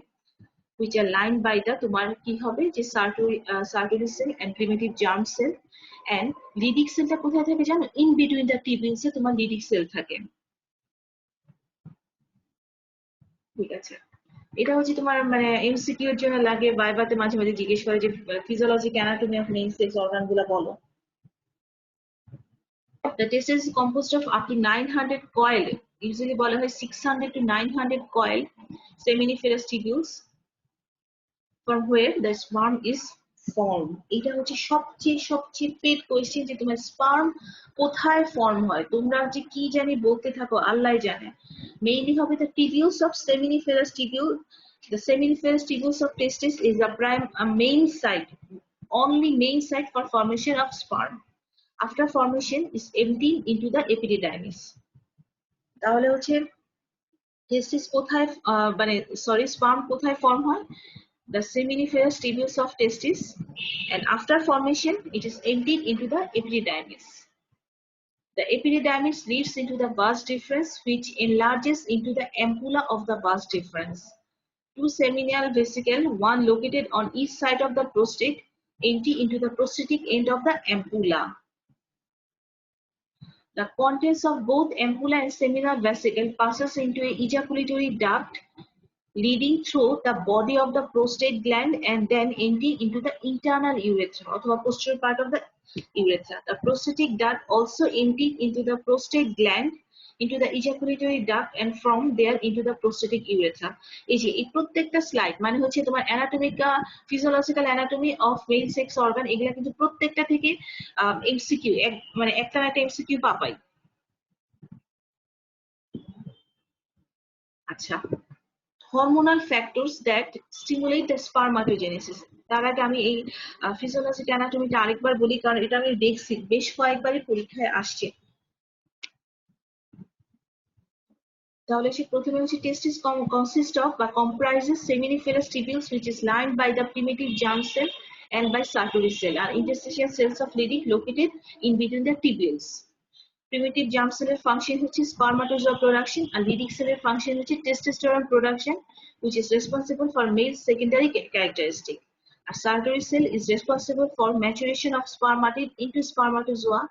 [SPEAKER 1] which are lined by the তোমার কি হবে যে Sartori cell and primitive germ cell, and Leydig cellটা কোথায় থাকে জানো? In between the tubules এ তোমার Leydig cell থাকে। ঠিক আছে, এটা হচ্ছে তোমার মানে এমসিকিউ এর জন্য লাগে, ভাইভাতে মাঝে মাঝে জিজ্ঞেস করে যে physiologic anatomy of male sex organ গুলা বলো। The testis is composed of up to 900 coil, usually বলা হয় 600 to 900 coil seminiferous tubules from where the sperm is formed। এটা হচ্ছে সবচেয়ে পেট কোয়েশ্চেন যে তোমার স্পার্ম কোথায় ফর্ম হয়, তোমরা যে কি জানি বলতে থাকো আল্লাহ জানে। মেইনলি হবে the tubules of seminiferous tubule, the seminiferous tubules of testis is the main site, only main site for formation of sperm. After formation is emptied into the epididymis। তাহলে হচ্ছে টেস্টিস কোথায় মানে সরি স্পার্ম কোথায় ফর্ম হয়? The seminiferous tubules of testis, and after formation it is emptied into the epididymis. The epididymis leads into the vas deferens which enlarges into the ampulla of the vas deferens. Two seminal vesicles, one located on each side of the prostate, empty into the prostatic end of the ampulla. The contents of both ampulla and seminal vesicle passes into a ejaculatory duct leading through the body of the prostate gland and then emptying into the internal urethra or posterior part of the urethra. The prostatic duct also emptied into the prostate gland, into the ejaculatory duct, and from there into the prostatic urethra। এই যে এই প্রত্যেকটা স্লাইড মানে হচ্ছে তোমার anatomical physiological anatomy of male sex organ, এগুলা কিন্তু প্রত্যেকটা থেকে এমসিকিউ মানে একটা না একটা এমসিকিউ পাবাই। আচ্ছা, hormonal factors that stimulate the spermatogenesis। তার আগে আমি এই ফিজিওলজিক অ্যানাটমিটা আরেকবার বলি, কারণ এটা আমি দেখছি বেশ কয়েকবারই পরীক্ষায় আসছে। তাহলে সে প্রথমে হচ্ছে testis consist of বা comprises seminiferous tubules which is lined by the primitive germ cell and by Sartori cell, and interstitial cells of Leydig located in between the tubules। Primitive germ সেলের ফাংশন হচ্ছে স্পারমাটোজোয়া প্রোডাকশন, আর লিডিক সেলের ফাংশন হচ্ছে testosterone production which is responsible for male secondary characteristic. A Sartori cell is responsible for maturation of spermatid into spermatozoa,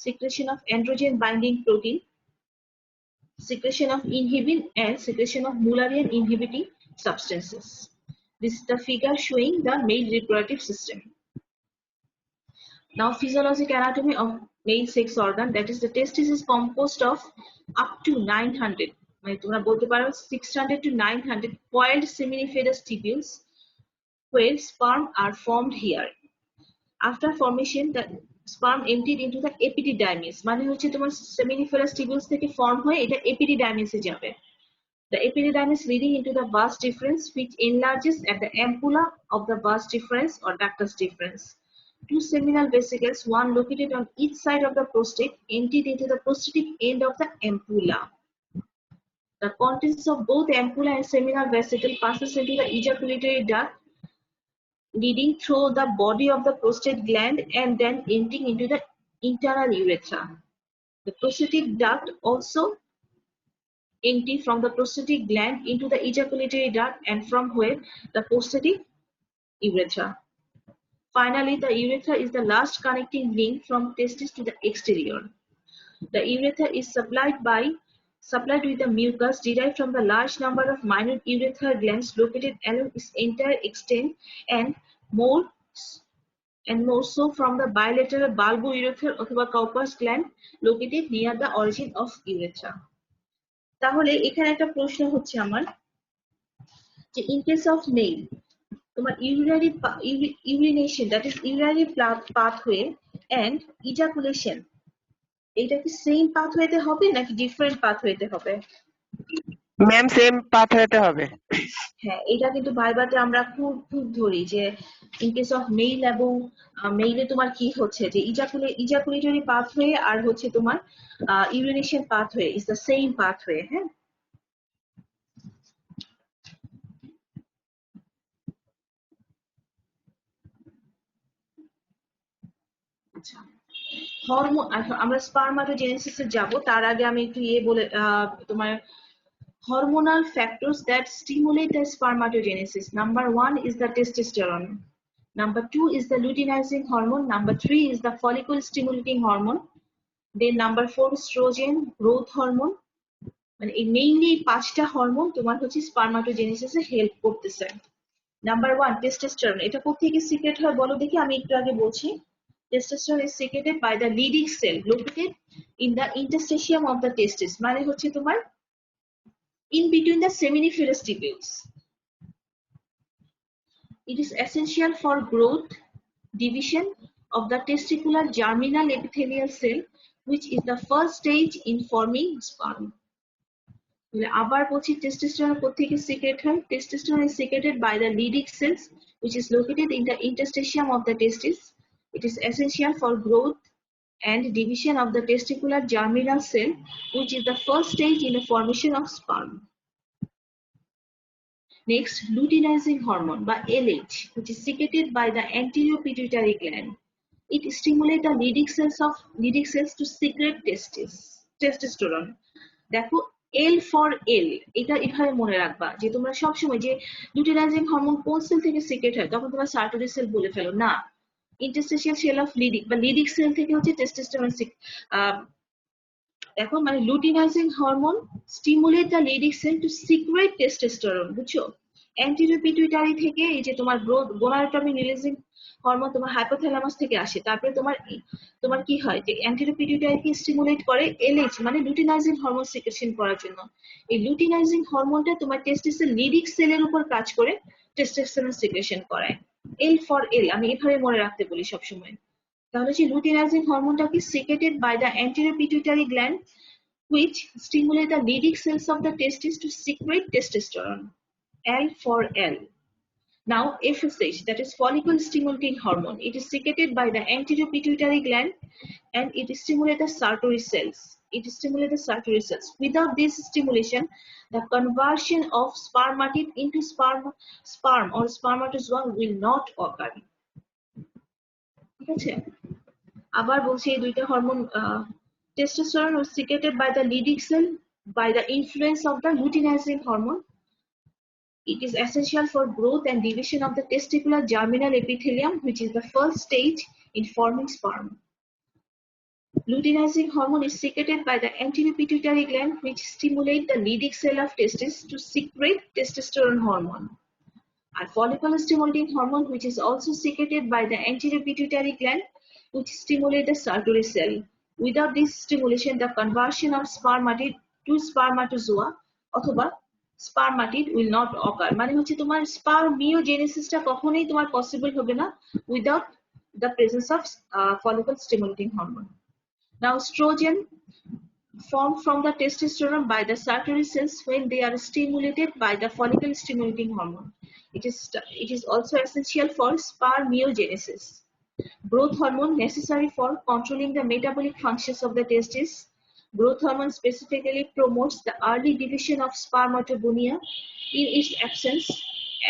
[SPEAKER 1] secretion of androgen binding protein, secretion of inhibin, and secretion of Mullerian inhibiting substances. This is the figure showing the male reproductive system. Now, physiologic anatomy of male sex organ, that is the testis is composed of up to 900, মানে তোমরা বলতে পারো 600 to 900 coiled seminiferous tubules where sperm are formed here. After formation the sperm emptied into the epididymis, মানে হচ্ছে তোমার seminiferous tubules থেকে ফর্ম হয়ে এটা epididymis এ যাবে। The epididymis leading into the vas deferens, which enlarges at the ampulla of the vas deferens or ductus deferens. Two seminal vesicles, one located on each side of the prostate, emptied into the prostatic end of the ampulla. The contents of both ampulla and seminal vesicle passes into the ejaculatory duct, leading through the body of the prostate gland and then emptying into the internal urethra. The prostatic duct also empty from the prostatic gland into the ejaculatory duct and from where the prostatic urethra. Finally, the urethra is the last connecting link from testis to the exterior. The urethra is supplied with the mucus derived from the large number of minor urethral glands located along its entire extent and more so from the bilateral bulbourethral অথবা Cowper's gland located near the origin of urethra. তাহলে এখানে একটা প্রশ্ন হচ্ছে আমার যে in case of male তোমার urination, that is urinary pathway and ejaculation, এটা কি সেম পাথওয়েতে হবে নাকি ডিফারেন্ট পাথওয়েতে হবে?
[SPEAKER 3] ম্যাম সেম পাথওয়েতে হবে।
[SPEAKER 1] হ্যাঁ, এটা কিন্তু ভাইবাতে আমরা খুব ধরি যে ইন কেস অফ মেল এবং মেইলে তোমার কি হচ্ছে যে ইজাকুলেটরি পাথওয়ে আর হচ্ছে তোমার urination pathway is the same pathway. হ্যাঁ, আচ্ছা, হরমোন আমরা স্পারমাটোজেনেসিসে যাব, তার আগে আমি একটু বলে তোমার hormonal factors that stimulate the spermatogenesis. Number 1 is the testosterone. Number 2 is the luteinizing hormone. Number 3 is the follicle stimulating hormone. Then number 4 estrogen, growth hormone. মানে এই মেইনলি পাঁচটা হরমোন তোমার হচ্ছে স্পারমাটোজেনেসিসে হেল্প করতেছে। নাম্বার 1 টেস্টোস্টেরন, এটা কোত্থেকে সিক্রেট হয় বলো দেখি, আমি একটু আগে বলছি। Testosterone is secreted by the Leydig cell located in the interstitium of the testis, মানে হচ্ছে তোমার in between the seminiferous tubules. It is essential for growth, division of the testicular germinal epithelial cell, which is the first stage in forming sperm. আবার বলছি টেস্টোস্টেরন কোত্থেকে সিক্রেট হয়? Testosterone is secreted by the Leydig cells, which is located in the interstitium of the testis. It is essential for growth and division of the testicular germinal cell, which is the first stage in the formation of sperm. Next, luteinizing hormone by LH, which is secreted by the anterior pituitary gland. It stimulates the Leydig cells to secrete testosterone. দেখো L for L, এটা এভাবে মনে রাখবা যে তোমরা সবসময় যে লুটিনাইজিং হরমোন কোন সেল থেকে সিক্রেট হয় তখন তোমরা সার্টোরি সেল বলে ফেলো না, ইন্টারস্টিশিয়াল সেল অফ লিডিক বা লিডিক সেল থেকে হচ্ছে টেস্টোস্টেরন। দেখো মানে luteinizing hormone stimulate the Leydig cell to secrete testosterone, বুঝছো? অ্যান্টেরিয়র পিটুইটারি থেকে এই যে তোমার গোনাডোট্রপিন রিলিজিং হরমোন তোমার হাইপোথ্যালামাস থেকে আসে, তারপরে তোমার কি হয় যে অ্যান্টেরিয়র পিটুইটারিকে স্টিমুলেট করে এলএইচ মানে লুটিনাইজিং হরমোন সিক্রেশন করার জন্য। এই লুটিনাইজিং হরমোনটা তোমার টেস্টিসের লিডিক সেলের উপর কাজ করে টেস্টোস্টেরন সিক্রেশন করায়। এল ফর এল আমি এভাবে মনে রাখতে বলি সবসময়। তাহলে যে লুটিনাইজিং হরমোনটা কি secreted by the anterior pituitary gland which stimulate the Leydig cells of the testis to secrete testosterone. L for L. Now FSH, that is follicle stimulating hormone. It is secreted by the anterior pituitary gland and it stimulates the Sartori cells. Without this stimulation, the conversion of spermatid into sperm or spermatozoa will not occur. ঠিক আছে, আবার বলছি এই দুইটা hormone testosterone was secreted by the Leydig cell by the influence of the luteinizing hormone. It is essential for growth and division of the testicular germinal epithelium, which is the first stage in forming sperm. Luteinizing hormone is secreted by the anterior pituitary gland, which stimulate the Leydig cell of testis to secrete testosterone hormone. And follicle stimulating hormone, which is also secreted by the anterior pituitary gland, which stimulate the Sartori cell. Without this stimulation, the conversion of spermatid to spermatozoa অথবা spermatid will not occur. মানে হচ্ছে তোমার স্পারমিওজেনেসিসটা কখনোই তোমার পসিবল হবে না without the presence of follicle stimulating hormone. Now estrogen formed from the testosterone by the Sertoli cells when they are stimulated by the follicle stimulating hormone. It is also essential for spermiogenesis. Growth hormone necessary for controlling the metabolic functions of the testes. Growth hormone specifically promotes the early division of spermatogonia. In its absence,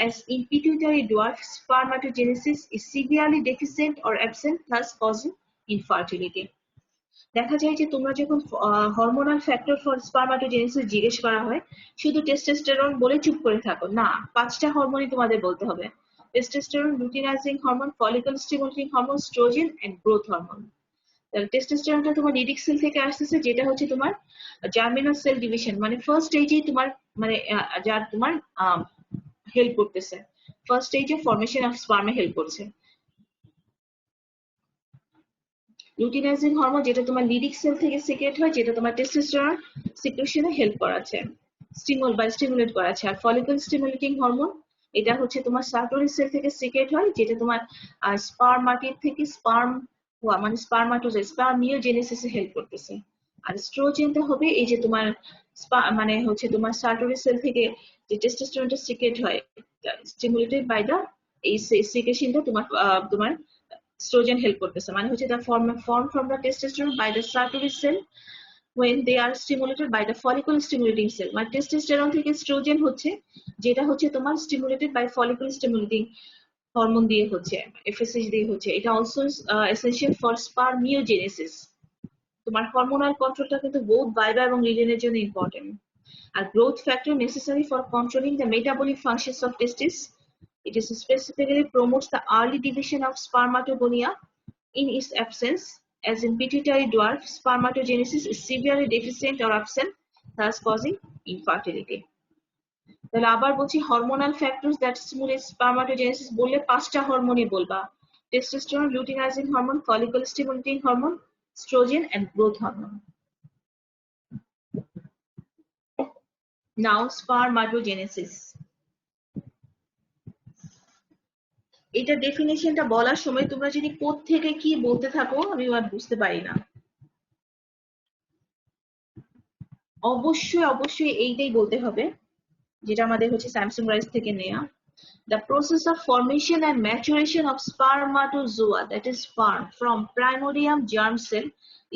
[SPEAKER 1] as in pituitary dwarf, spermatogenesis is severely deficient or absent, thus causing infertility. দেখা যায় যে তোমরা যখন হরমোনাল ফ্যাক্টর ফর স্পারমাটোজেনেসিস জিজ্ঞেস করা হয় শুধু টেস্টোস্টেরন বলে চুপ করে থাকো না, 5টা হরমোনই তোমাদের বলতে হবে। Testosterone, luteinizing hormone, follicle stimulating hormone, estrogen and growth hormone. তাহলে টেস্টোস্টেরনটা তোমার লিডিক সেল থেকে আসতেছে, যেটা হচ্ছে তোমার জার্মিনাল সেল ডিভিশন, মানে ফার্স্ট স্টেজে তোমার মানে যার তোমার হেল্প করতেছে, ফার্স্ট স্টেজে ফর্মেশন অফ স্পার্মে হেল্প করছে। লুটিনাইজিং হরমোন যেটা তোমার লিডিক সেল থেকে সিক্রেট হয়, যেটা তোমার টেস্টোস্টেরন সিক্রেশনে হেল্প করাচ্ছে, স্টিমুলেট করাচ্ছে। আর ফলিকল স্টিমুলেটিং হরমোন এটা হচ্ছে তোমার সার্টোরি সেল থেকে সিক্রেট হয়, যেটা তোমার স্পারমাটিড থেকে স্পার্ম হওয়া মানে স্পারমিওজেনেসিসে হেল্প করতেছে। আর স্ট্রোজেনটা হবে এই যে তোমার মানে হচ্ছে তোমার সার্টোরি সেল থেকে যে টেস্টোস্টেরনটা সিক্রেট হয়, স্টিমুলেটেড বাই দা এই সিক্রেশনটা তোমার estrogen help করতেছে, মানে হচ্ছে the form from the testosterone by the Sertoli cell when they are stimulated by the follicle stimulating cell. মানে টেস্টোস্টেরন থেকে estrogen হচ্ছে, যেটা হচ্ছে তোমার stimulated by follicle stimulating hormone দিয়ে হচ্ছে, FSH দিয়ে হচ্ছে। এটা also essential for spermiogenesis. তোমার হরমোনাল কন্ট্রোলটা কিন্তু both ভাইবা এবং লিডেনের জন্য important. R growth factor necessary for controlling the metabolic functions of testes. It is specifically promotes the early division of spermatogonia. In its absence, as in pituitary dwarf, spermatogenesis is severely deficient or absent, thus causing infertility. তাহলে আবার বলছি, hormonal factors that stimulate spermatogenesis বললে 5টা হরমোনই বলবা: testosterone, luteinizing hormone, follicle stimulating hormone, estrogen and growth hormone. Now spermatogenesis, এটা ডেফিনেশনটা বলার সময় তোমরা যদি কোথা থেকে কি বলতে থাকো আমি আর বুঝতে পারি না। অবশ্যই এইটাই বলতে হবে যেটা আমাদের হচ্ছে স্যামসাং রাইস থেকে নেয়া। The process of formation and maturation of spermatozoa, that is sperm, from primordium germ cell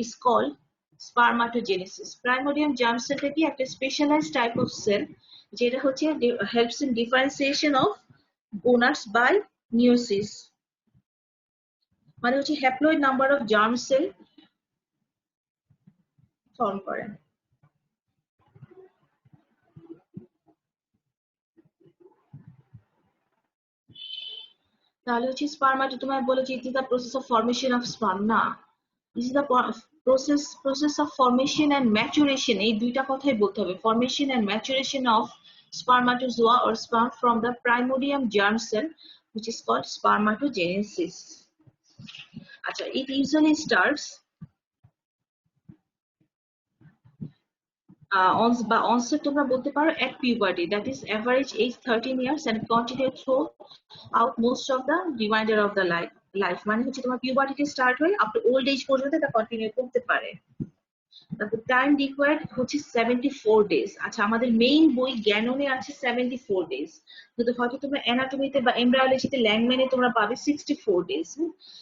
[SPEAKER 1] is called spermatogenesis. Primordium germ cell কি একটা specialized type of cell যেটা হচ্ছে helps in differentiation of gonads by meiosis, মানে হচ্ছে haploid number of germ cell form করে। তাহলে হচ্ছে স্পার্মাটো তোমায় বলেছে it is the process of formation of sperm, না, this is the process of formation and maturation, এই দুইটা কথাই বলতে হবে, formation and maturation of spermatozoa or sperm from the primordium germ cell which is called spermatogenesis. আচ্ছা, it usually starts onset তোমরা বলতে পারো at puberty, that is average age 13 years and continue throughout most of the remainder of the life, মানে হচ্ছে তোমার puberty স্টার্ট হয় আপ টু ওল্ড এজ পর্যন্ত এটা কন্টিনিউ করতে পারে। তারপর টাইম রিকোয়ার্ড হচ্ছে 74 ডেজ। আচ্ছা, আমাদের মেইন বই জ্ঞাননে আছে 74 ডেজ, কিন্তু হয়তো তোমরা অ্যানাটমিতে বা এমব্রায়োলজিতে ল্যাংম্যানে তোমরা পাবে 64 ডেজ,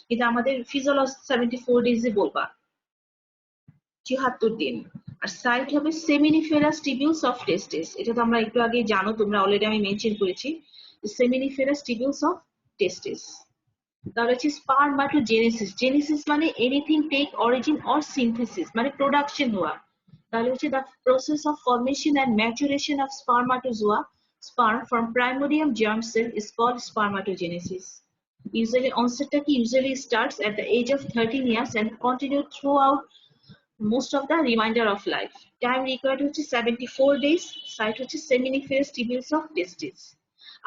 [SPEAKER 1] কিন্তু আমাদের ফিজিওলজি 74 ডেজে বলবা, 74 দিন। আর সাইট হবে সেমিনিফেরাস টিবিউলস অফ টেস্টিস, এটা তো আমরা একটু আগে জানো, তোমরা অলরেডি আমি মেনশন করেছি, সেমিনিফেরাস টিবিউলস অফ টেস্টিস। তাহলে হচ্ছে স্পারমাটোজেনেসিস, জেনেসিস মানে anything take origin or synthesis, মানে প্রোডাকশন হওয়া। তাহলে হচ্ছে the process of formation and maturation of spermatozoa sperm from primordium germ cell is called spermatogenesis. Usually onsetটা কি usually starts at the age of 13 years and continue throughout most of the remainder of life. Time required হচ্ছে 74 days, site হচ্ছে seminiferous tubules of testis.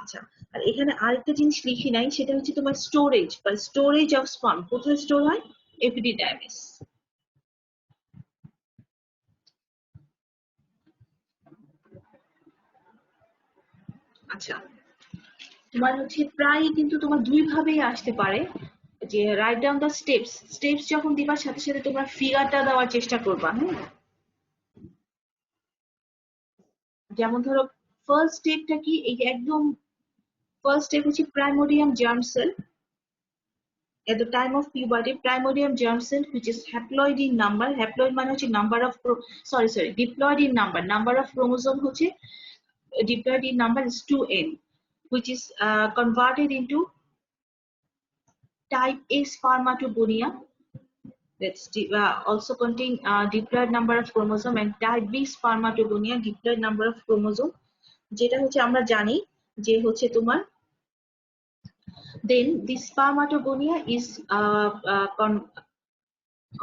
[SPEAKER 1] আচ্ছা, আর এখানে আরেকটা জিনিস লিখি নাই, সেটা হচ্ছে তোমার স্টোরেজ বা স্টোরেজ অফ স্পার্ম কোথায় স্টোর হয়, এপিডিডাইমিস। আচ্ছা, তোমার হচ্ছে প্রায় কিন্তু তোমার দুই ভাবেই আসতে পারে, যে right down the steps, steps যখন দিবার সাথে সাথে তোমরা ফিগারটা দেওয়ার চেষ্টা করবা। হ্যাঁ, যেমন ধরো ফার্স্ট স্টেপটা কি, এই যে একদম ফার্স্ট স্টেপ হচ্ছে primordium germ cell. At the time of puberty, primordium germ cell, which is haploid in number, haploid মানে হচ্ছে number of diploid in number, number of chromosome হচ্ছে diploid in number is 2n, which is converted into type A spermatogonia. That's also contain diploid number of chromosome, and type B spermatogonia, diploid number of chromosome, যেটা হচ্ছে আমরা জানি যে হচ্ছে তোমার then this spermatogonia is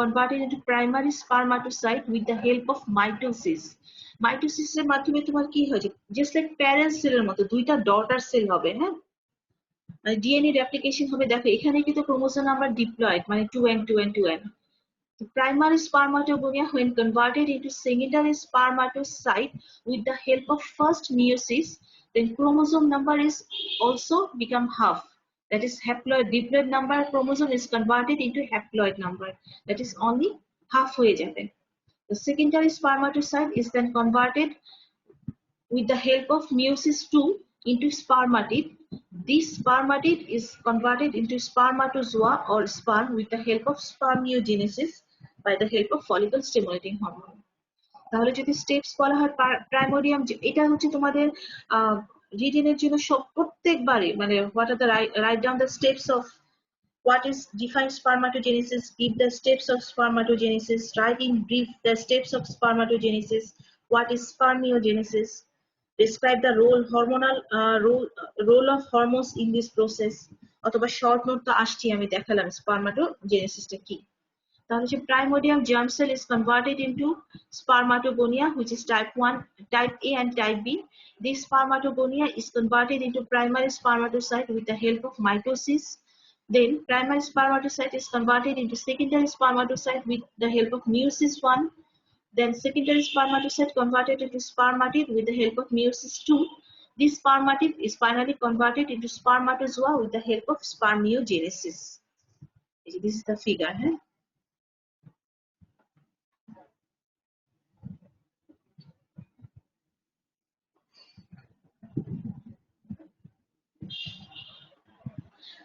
[SPEAKER 1] converted into primary spermatocyte with the help of mitosis. Mitosis এর মাধ্যমে তোমার কি হয়েছে, just like parent cell এর মতো দুইটা daughter cell হবে। হ্যাঁ, ডিএনএ রেপ্লিকেশন হবে। দেখো এখানে কিন্তু ক্রোমোসোম নাম্বার ডিপ্লয়েড মানে 2n 2n 2n। The primary spermatogonia, when converted into secondary spermatocyte with the help of first meiosis, then chromosome number is also become half. That is haploid, diploid number chromosome is converted into haploid number. That is only half হয়ে যাবে। The secondary spermatocyte is then converted with the help of meiosis 2 into spermatid. This spermatid is converted into spermatozoa or sperm with the help of spermiogenesis by the help of follicle stimulating hormone. তাহলে যদি স্টেপস বলা হয় প্রাইমোরিয়াম, এটা হচ্ছে তোমাদের রিডিং এর জন্য সব প্রত্যেকবারে মানে what are the right down the steps of what is defined spermatogenesis, give the steps of spermatogenesis, write in brief the steps of spermatogenesis, what is spermiogenesis, describe the role of hormones in this process, অথবা শর্ট নোট তো আসছি আমি দেখালাম স্পারমাটোজেনেসিসটা কি। তাহলে যে প্রাইমোডিয়াম germ cell is converted into spermatogonia, which is type 1, type A and type B. This spermatogonia is converted into primary spermatocyte with the help of mitosis. Then primary spermatocyte is converted into secondary spermatocyte with the help of meiosis 1. Then secondary spermatocyte converted into spermatid with the help of meiosis 2. This spermatid is finally converted into spermatozoa with the help of spermiogenesis. This is the figure. Huh?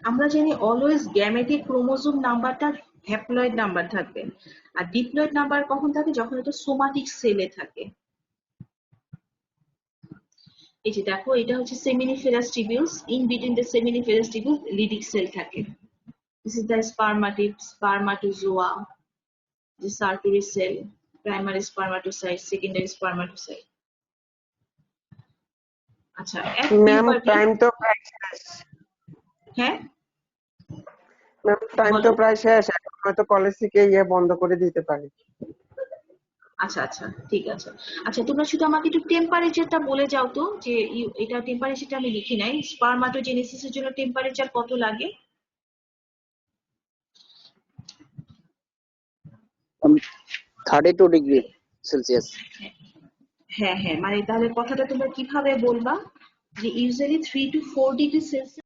[SPEAKER 1] আমরা জানি অলওয়েজ গ্যামেটিক ক্রোমোজোম নাম্বারটা হ্যাপ্লয়েড নাম্বার থাকবে, আর ডিপ্লয়েড নাম্বার কখন থাকে, যখন এটা সোমাটিক সেলে থাকে। এই যে দেখো এটা হচ্ছে seminiferous tubules, in between the seminiferous tubule Leydig cell থাকে। This is the spermatid, spermatozoa, যে circular cell, primary spermatocyte, secondary spermatocyte. আচ্ছা
[SPEAKER 3] ম্যাম টাইম তো প্রায় শেষ।
[SPEAKER 1] হ্যাঁ
[SPEAKER 3] ম্যাম টাইম তো প্রায় শেষ, এখন হয়তো কলেজ থেকে বন্ধ করে দিতে পারি।
[SPEAKER 1] আচ্ছা আচ্ছা ঠিক আছে। আচ্ছা তোমরা শুধু আমাকে একটু টেম্পারেচারটা বলে যাও তো, যে এটা টেম্পারেচারটা আমি লিখি নাই, স্পারমাটোজেনেসিসের জন্য টেম্পারেচার কত লাগে?
[SPEAKER 4] 32 ডিগ্রি সেলসিয়াস।
[SPEAKER 1] হ্যাঁ হ্যাঁ, মানে তাহলে কথাটা তোমরা কিভাবে বলবা, যে ইউজুয়ালি 3 to 4 ডিগ্রি সেলসিয়াস